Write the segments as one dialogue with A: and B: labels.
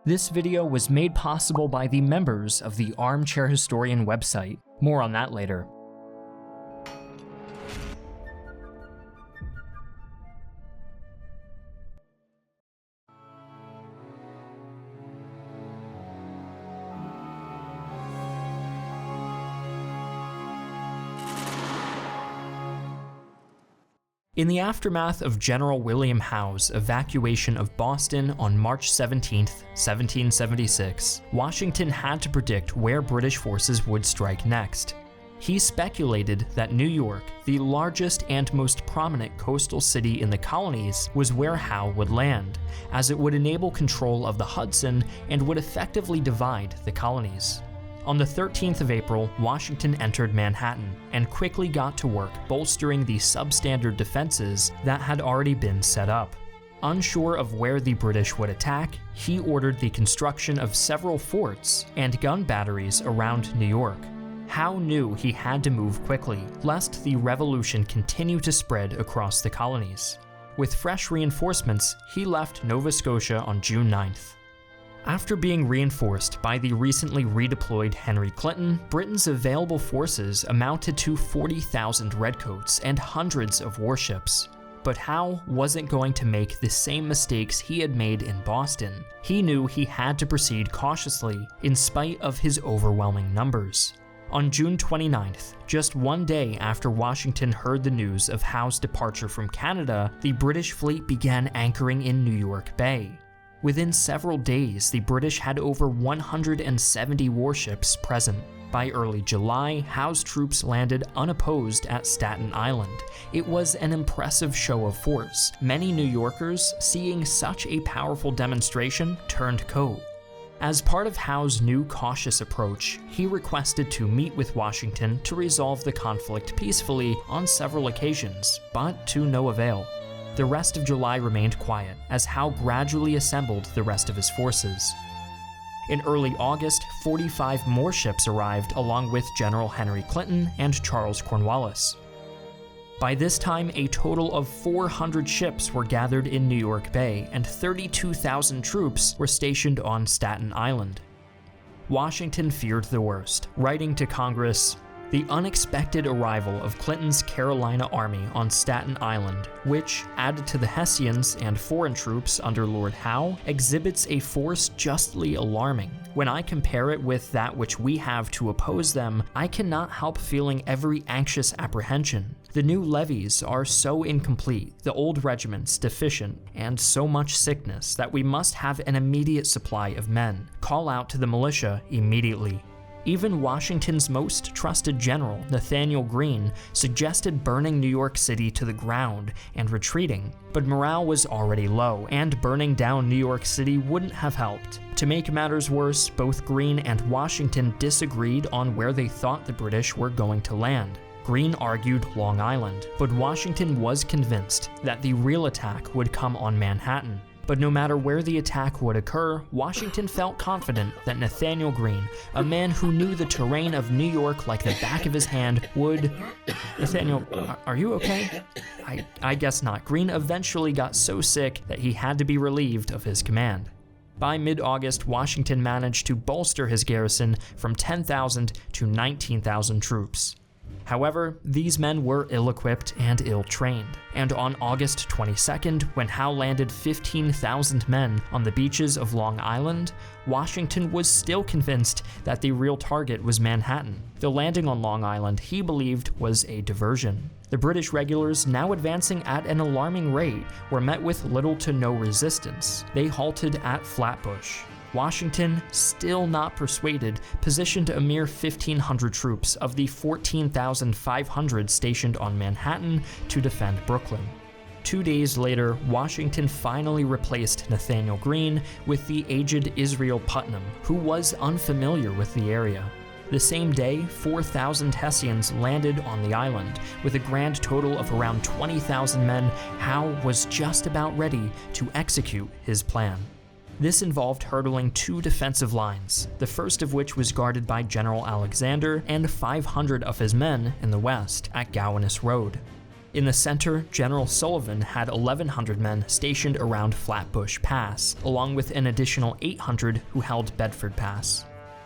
A: This video was made possible by the members of the Armchair Historian website. More on that later. In the aftermath of General William Howe's evacuation of Boston on March 17, 1776, Washington had to predict where British forces would strike next. He speculated that New York, the largest and most prominent coastal city in the colonies, was where Howe would land, as it would enable control of the Hudson and would effectively divide the colonies. On the 13th of April, Washington entered Manhattan and quickly got to work bolstering the substandard defenses that had already been set up. Unsure of where the British would attack, he ordered the construction of several forts and gun batteries around New York. Howe knew he had to move quickly, lest the revolution continue to spread across the colonies. With fresh reinforcements, he left Nova Scotia on June 9th. After being reinforced by the recently redeployed Henry Clinton, Britain's available forces amounted to 40,000 redcoats and hundreds of warships. But Howe wasn't going to make the same mistakes he had made in Boston. He knew he had to proceed cautiously, in spite of his overwhelming numbers. On June 29th, just one day after Washington heard the news of Howe's departure from Canada, the British fleet began anchoring in New York Bay. Within several days, the British had over 170 warships present. By early July, Howe's troops landed unopposed at Staten Island. It was an impressive show of force. Many New Yorkers, seeing such a powerful demonstration, turned coat. As part of Howe's new cautious approach, he requested to meet with Washington to resolve the conflict peacefully on several occasions, but to no avail. The rest of July remained quiet, as Howe gradually assembled the rest of his forces. In early August, 45 more ships arrived along with General Henry Clinton and Charles Cornwallis. By this time, a total of 400 ships were gathered in New York Bay, and 32,000 troops were stationed on Staten Island. Washington feared the worst, writing to Congress, "The unexpected arrival of Clinton's Carolina army on Staten Island, which, added to the Hessians and foreign troops under Lord Howe, exhibits a force justly alarming. When I compare it with that which we have to oppose them, I cannot help feeling every anxious apprehension. The new levies are so incomplete, the old regiments deficient, and so much sickness that we must have an immediate supply of men. Call out to the militia immediately." Even Washington's most trusted general, Nathaniel Greene, suggested burning New York City to the ground and retreating, but morale was already low, and burning down New York City wouldn't have helped. To make matters worse, both Greene and Washington disagreed on where they thought the British were going to land. Greene argued Long Island, but Washington was convinced that the real attack would come on Manhattan. But no matter where the attack would occur, Washington felt confident that Nathaniel Greene, a man who knew the terrain of New York like the back of his hand, would... Nathaniel, are you okay? I guess not. Greene eventually got so sick that he had to be relieved of his command. By mid-August, Washington managed to bolster his garrison from 10,000 to 19,000 troops. However, these men were ill-equipped and ill-trained, and on August 22nd, when Howe landed 15,000 men on the beaches of Long Island, Washington was still convinced that the real target was Manhattan. The landing on Long Island, he believed, was a diversion. The British regulars, now advancing at an alarming rate, were met with little to no resistance. They halted at Flatbush. Washington, still not persuaded, positioned a mere 1,500 troops of the 14,500 stationed on Manhattan to defend Brooklyn. 2 days later, Washington finally replaced Nathaniel Greene with the aged Israel Putnam, who was unfamiliar with the area. The same day, 4,000 Hessians landed on the island. With a grand total of around 20,000 men, Howe was just about ready to execute his plan. This involved hurdling 2 defensive lines, the first of which was guarded by General Alexander and 500 of his men in the west at Gowanus Road. In the center, General Sullivan had 1,100 men stationed around Flatbush Pass, along with an additional 800 who held Bedford Pass.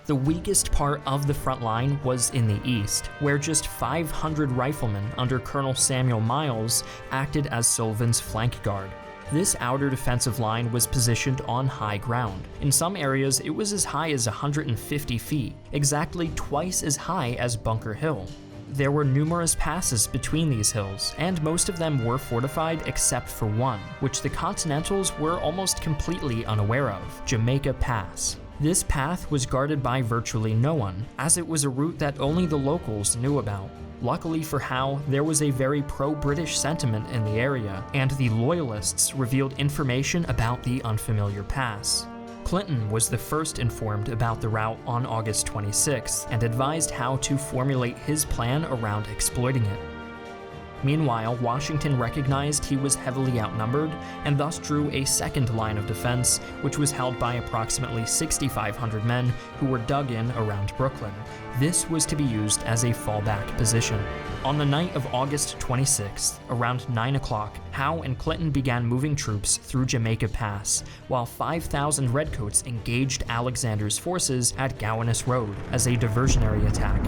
A: The weakest part of the front line was in the east, where just 500 riflemen under Colonel Samuel Miles acted as Sullivan's flank guard. This outer defensive line was positioned on high ground. In some areas, it was as high as 150 feet, exactly twice as high as Bunker Hill. There were numerous passes between these hills, and most of them were fortified except for one, which the Continentals were almost completely unaware of, Jamaica Pass. This path was guarded by virtually no one, as it was a route that only the locals knew about. Luckily for Howe, there was a very pro-British sentiment in the area, and the Loyalists revealed information about the unfamiliar pass. Clinton was the first informed about the route on August 26th and advised Howe to formulate his plan around exploiting it. Meanwhile, Washington recognized he was heavily outnumbered and thus drew a second line of defense, which was held by approximately 6,500 men who were dug in around Brooklyn. This was to be used as a fallback position. On the night of August 26th, around 9 o'clock, Howe and Clinton began moving troops through Jamaica Pass, while 5,000 Redcoats engaged Alexander's forces at Gowanus Road as a diversionary attack.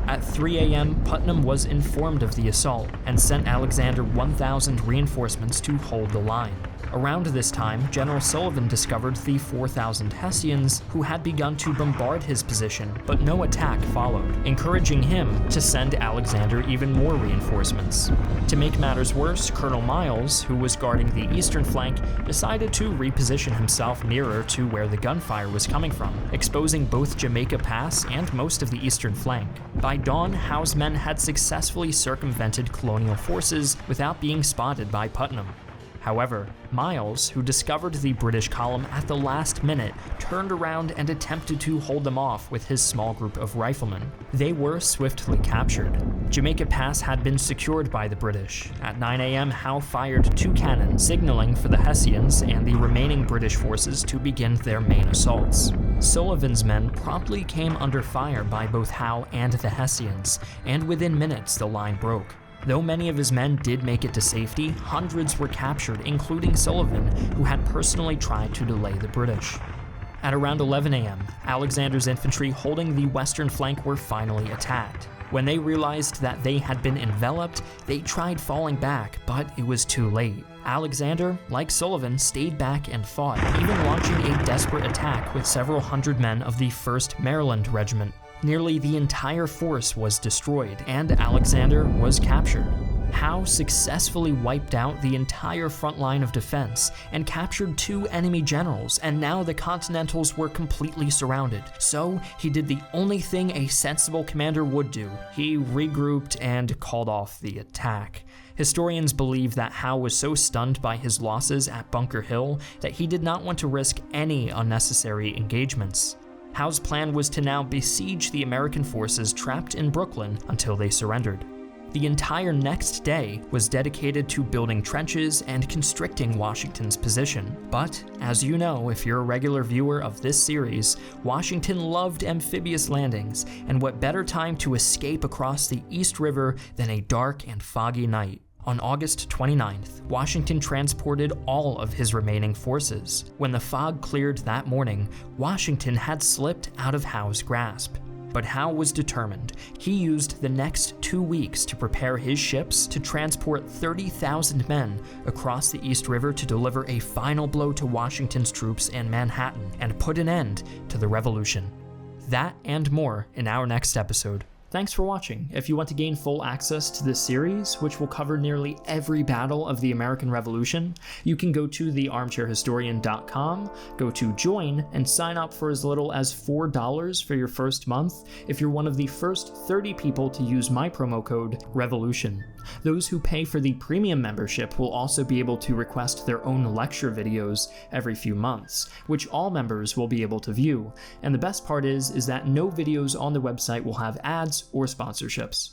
A: At 3 a.m., Putnam was informed of the assault and sent Alexander 1,000 reinforcements to hold the line. Around this time, General Sullivan discovered the 4,000 Hessians who had begun to bombard his position, but no attack followed, encouraging him to send Alexander even more reinforcements. To make matters worse, Colonel Miles, who was guarding the eastern flank, decided to reposition himself nearer to where the gunfire was coming from, exposing both Jamaica Pass and most of the eastern flank. By dawn, Howe's men had successfully circumvented colonial forces without being spotted by Putnam. However, Miles, who discovered the British column at the last minute, turned around and attempted to hold them off with his small group of riflemen. They were swiftly captured. Jamaica Pass had been secured by the British. At 9 a.m., Howe fired 2 cannon, signaling for the Hessians and the remaining British forces to begin their main assaults. Sullivan's men promptly came under fire by both Howe and the Hessians, and within minutes the line broke. Though many of his men did make it to safety, hundreds were captured, including Sullivan, who had personally tried to delay the British. At around 11 a.m., Alexander's infantry holding the western flank were finally attacked. When they realized that they had been enveloped, they tried falling back, but it was too late. Alexander, like Sullivan, stayed back and fought, even launching a desperate attack with several hundred men of the 1st Maryland Regiment. Nearly the entire force was destroyed, and Alexander was captured. Howe successfully wiped out the entire front line of defense and captured 2 enemy generals, and now the Continentals were completely surrounded. So he did the only thing a sensible commander would do. He regrouped and called off the attack. Historians believe that Howe was so stunned by his losses at Bunker Hill that he did not want to risk any unnecessary engagements. Howe's plan was to now besiege the American forces trapped in Brooklyn until they surrendered. The entire next day was dedicated to building trenches and constricting Washington's position. But, as you know if you're a regular viewer of this series, Washington loved amphibious landings, and what better time to escape across the East River than a dark and foggy night. On August 29th, Washington transported all of his remaining forces. When the fog cleared that morning, Washington had slipped out of Howe's grasp. But Howe was determined. He used the next 2 weeks to prepare his ships to transport 30,000 men across the East River to deliver a final blow to Washington's troops in Manhattan and put an end to the revolution. That and more in our next episode. Thanks for watching. If you want to gain full access to this series, which will cover nearly every battle of the American Revolution, you can go to thearmchairhistorian.com, go to join, and sign up for as little as $4 for your first month if you're one of the first 30 people to use my promo code REVOLUTION. Those who pay for the premium membership will also be able to request their own lecture videos every few months, which all members will be able to view. And the best part is that no videos on the website will have ads or sponsorships.